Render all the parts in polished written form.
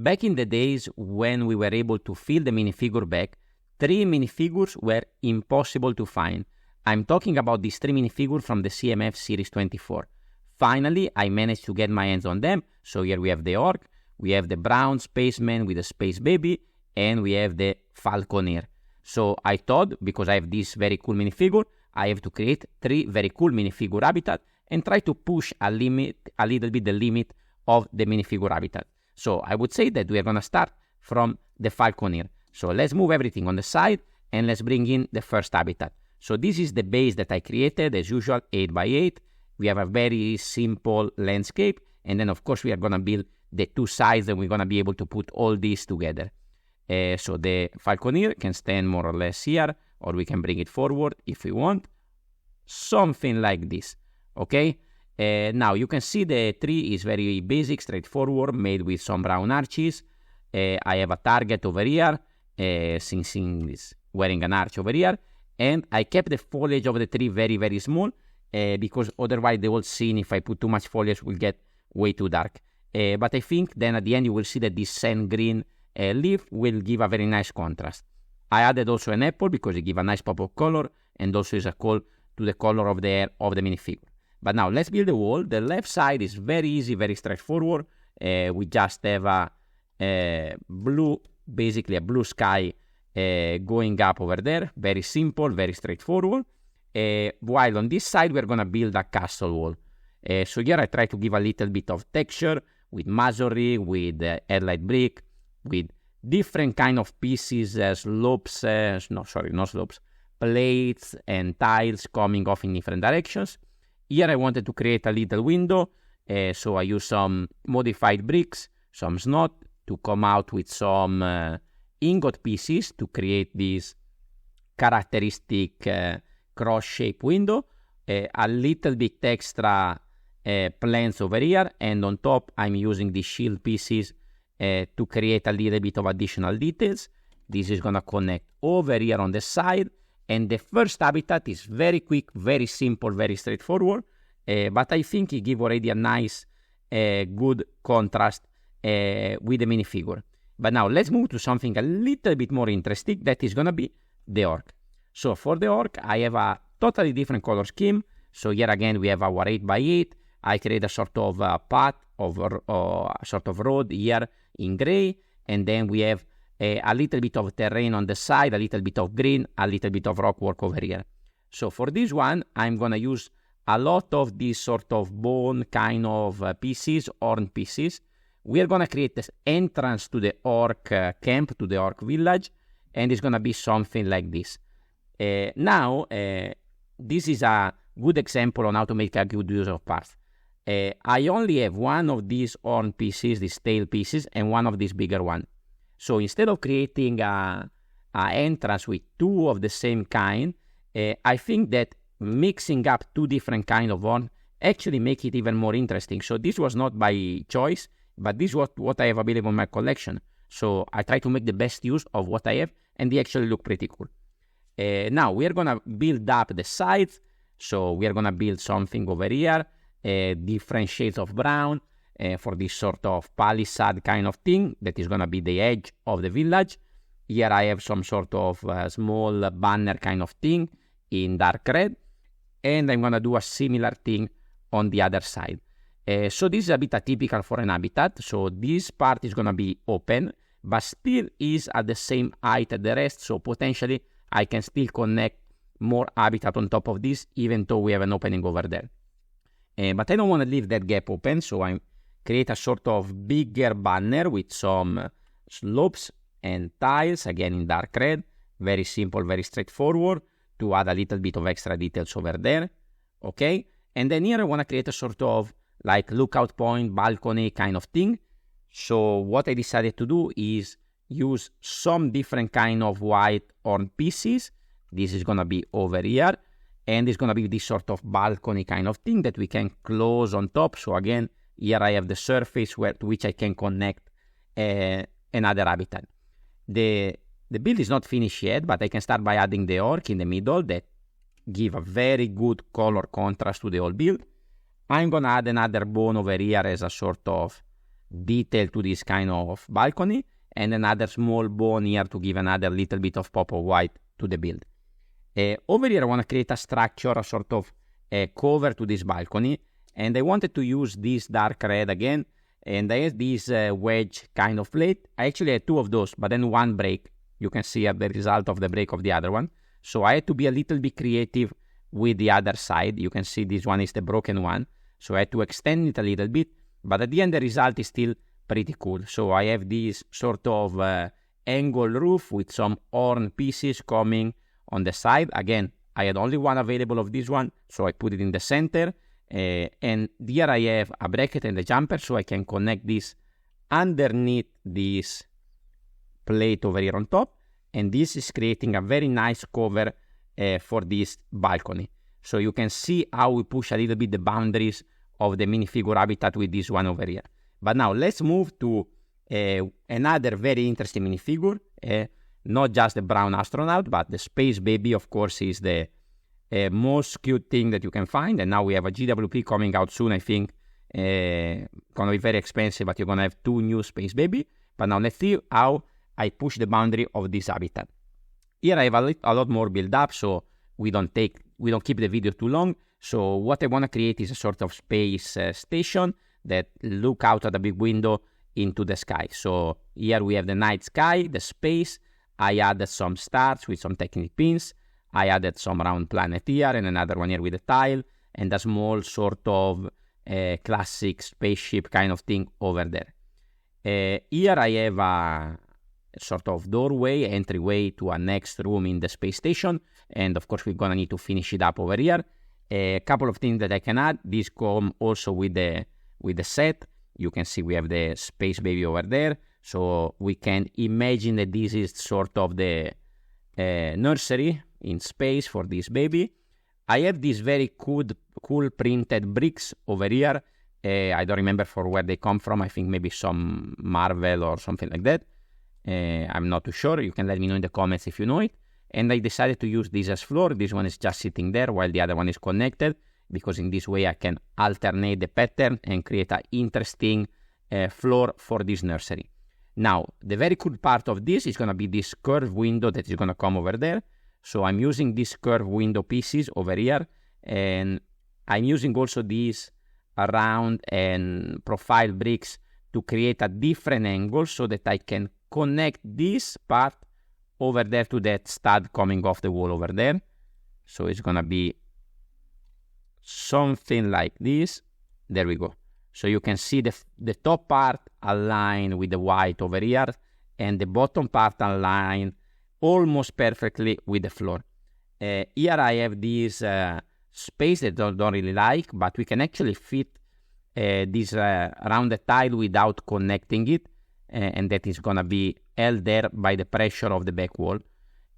Back in the days when we were able to fill the minifigure back, 3 minifigures were impossible to find. I'm talking about these 3 minifigures from the CMF Series 24. Finally, I managed to get my hands on them. So here we have the Orc, we have the brown spaceman with a space baby, and we have the Falconeer. So I thought, because I have this very cool minifigure, I have to create 3 very cool minifigure habitat and try to push a little bit the limit of the minifigure habitat. So I would say that we are going to start from the Falconeer. So let's move everything on the side and let's bring in the first habitat. So this is the base that I created, as usual, 8x8. We have a very simple landscape. And then, of course, we are going to build the 2 sides and we're going to be able to put all these together. So the Falconeer can stand more or less here, or we can bring it forward if we want. Something like this, okay? Now, you can see the tree is very basic, straightforward, made with some brown arches. I have a target over here, since he's wearing an arch over here. And I kept the foliage of the tree very, very small, because otherwise the whole scene, if I put too much foliage, will get way too dark. But I think then at the end you will see that this sand green leaf will give a very nice contrast. I added also an apple because it gives a nice pop of color and also is a call to the color of the hair of the minifigure. But now let's build the wall. The left side is very easy, very straightforward. We just have a blue, basically a blue sky going up over there. Very simple, very straightforward. While on this side we're going to build a castle wall. So here I try to give a little bit of texture with masonry, with headlight brick, with different kind of pieces, slopes, plates and tiles coming off in different directions. Here I wanted to create a little window, so I used some modified bricks, some snot, to come out with some ingot pieces to create this characteristic cross-shaped window, a little bit extra plants over here, and on top I'm using the shield pieces to create a little bit of additional details. This is going to connect over here on the side, and the first habitat is very quick, very simple, very straightforward, but I think it gives already a nice, good contrast with the minifigure. But now let's move to something a little bit more interesting, that is going to be the Orc. So for the Orc, I have a totally different color scheme. So here again, we have our 8x8. I create a sort of path of a sort of road here in gray, and then we have a little bit of terrain on the side, a little bit of green, a little bit of rock work over here. So for this one, I'm going to use a lot of these sort of bone kind of pieces, horn pieces. We are going to create this entrance to the Orc camp, to the Orc village, and it's going to be something like this. Now, this is a good example on how to make a good use of parts. I only have one of these horn pieces, these tail pieces, and one of these bigger one. So instead of creating a entrance with 2 of the same kind, I think that mixing up 2 different kind of horn actually make it even more interesting. So this was not by choice, but this was what I have available in my collection. So I try to make the best use of what I have, and they actually look pretty cool. Now we are going to build up the sides. So we are going to build something over here, different shades of brown for this sort of palisade kind of thing that is going to be the edge of the village. Here I have some sort of small banner kind of thing in dark red, and I'm going to do a similar thing on the other side. So this is a bit atypical for an habitat. So this part is going to be open, but still is at the same height as the rest. So potentially I can still connect more habitat on top of this, even though we have an opening over there. But I don't want to leave that gap open, so I create a sort of bigger banner with some slopes and tiles, again in dark red. Very simple, very straightforward, to add a little bit of extra details over there. Okay? And then here I want to create a sort of like lookout point, balcony kind of thing. So what I decided to do is use some different kind of white horn pieces. This is going to be over here, and it's going to be this sort of balcony kind of thing that we can close on top. So again, here I have the surface to which I can connect another habitat. The build is not finished yet, but I can start by adding the Orc in the middle that give a very good color contrast to the whole build. I'm going to add another bone over here as a sort of detail to this kind of balcony, and another small bone here to give another little bit of pop of white to the build. Over here I want to create a structure, a sort of cover to this balcony, and I wanted to use this dark red again, and I have this wedge kind of plate. I actually had two of those, but then one break. You can see the result of the break of the other one. So I had to be a little bit creative with the other side. You can see this one is the broken one. So I had to extend it a little bit, but at the end the result is still pretty cool. So I have this sort of angle roof with some horn pieces coming on the side. Again, I had only one available of this one, so I put it in the center. And here I have a bracket and a jumper, so I can connect this underneath this plate over here on top. And this is creating a very nice cover for this balcony. So you can see how we push a little bit the boundaries of the minifigure habitat with this one over here. But now let's move to another very interesting minifigure. Not just the brown astronaut, but the space baby, of course, is the most cute thing that you can find. And now we have a GWP coming out soon, I think. Gonna be very expensive, but you're gonna have two new space baby. But now let's see how I push the boundary of this habitat. Here I have a lot more build up, so we don't keep the video too long. So what I want to create is a sort of space station that look out at a big window into the sky. So here we have the night sky, the space. I added some stars with some Technic pins. I added some round planet here and another one here with a tile and a small sort of classic spaceship kind of thing over there. Here I have a sort of doorway, entryway to a next room in the space station, and of course we're gonna need to finish it up over here. A couple of things that I can add. These come also with the set. You can see we have the space baby over there, so we can imagine that this is sort of the nursery in space for this baby. I have these very cool printed bricks over here. I don't remember for where they come from. I think maybe some Marvel or something like that. I'm not too sure. You can let me know in the comments if you know it. And I decided to use this as floor. This one is just sitting there while the other one is connected, because in this way I can alternate the pattern and create an interesting floor for this nursery. Now, the very cool part of this is going to be this curved window that is going to come over there. So I'm using these curved window pieces over here, and I'm using also these round and profile bricks to create a different angle so that I can connect this part over there to that stud coming off the wall over there. So it's gonna be something like this. There we go. So you can see the top part aligned with the white over here, and the bottom part aligned almost perfectly with the floor. Here I have this space that I don't really like, but we can actually fit this rounded tile without connecting it, and that is gonna be held there by the pressure of the back wall.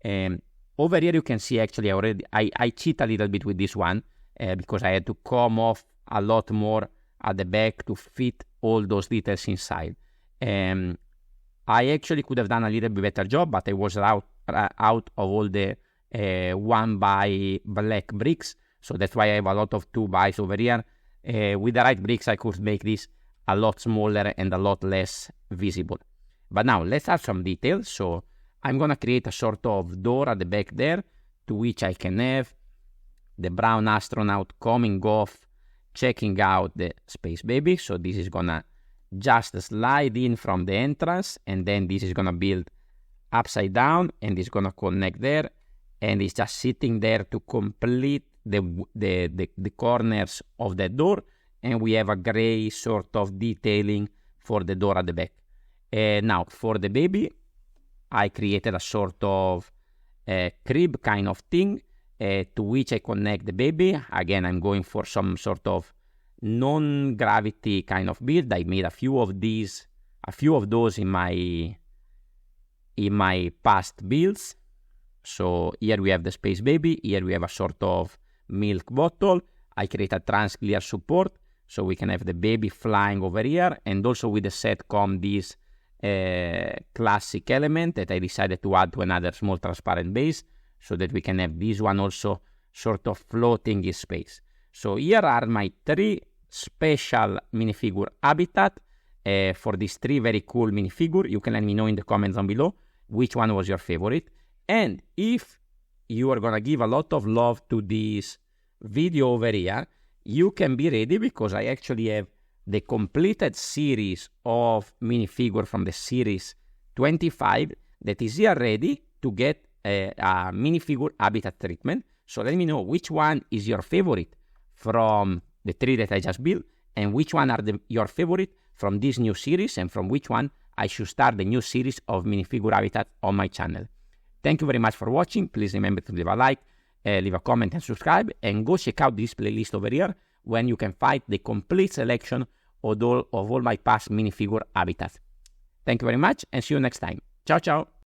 Over here you can see actually already I cheat a little bit with this one because I had to come off a lot more at the back to fit all those details inside. I actually could have done a little bit better job, but I was out of all the 1x black bricks, so that's why I have a lot of 2x over here. With the right bricks I could make this a lot smaller and a lot less visible. But now let's add some details. So I'm gonna create a sort of door at the back there, to which I can have the brown astronaut coming off, checking out the space baby. So this is gonna just slide in from the entrance, and then this is gonna build upside down, and it's gonna connect there, and it's just sitting there to complete the corners of the door, and we have a gray sort of detailing for the door at the back. Now for the baby, I created a sort of crib kind of thing to which I connect the baby. Again, I'm going for some sort of non-gravity kind of build. I made a few of those in my past builds. So here we have the space baby. Here we have a sort of milk bottle. I create a trans clear support so we can have the baby flying over here, and also with the set come this classic element that I decided to add to another small transparent base so that we can have this one also sort of floating in space. So here are my three special minifigure habitat. for these 3 very cool minifigure. You can let me know in the comments down below which one was your favorite. And if you are gonna give a lot of love to this video over here, you can be ready, because I actually have the completed series of minifigure from the series 25 that is here ready to get a minifigure habitat treatment. So let me know which one is your favorite from the 3 that I just built, and which one are your favorite from this new series, and from which one I should start the new series of minifigure habitat on my channel. Thank you very much for watching. Please remember to leave a like, leave a comment and subscribe, and go check out this playlist over here when you can find the complete selection of all my past minifigure habitats. Thank you very much, and see you next time. Ciao, ciao.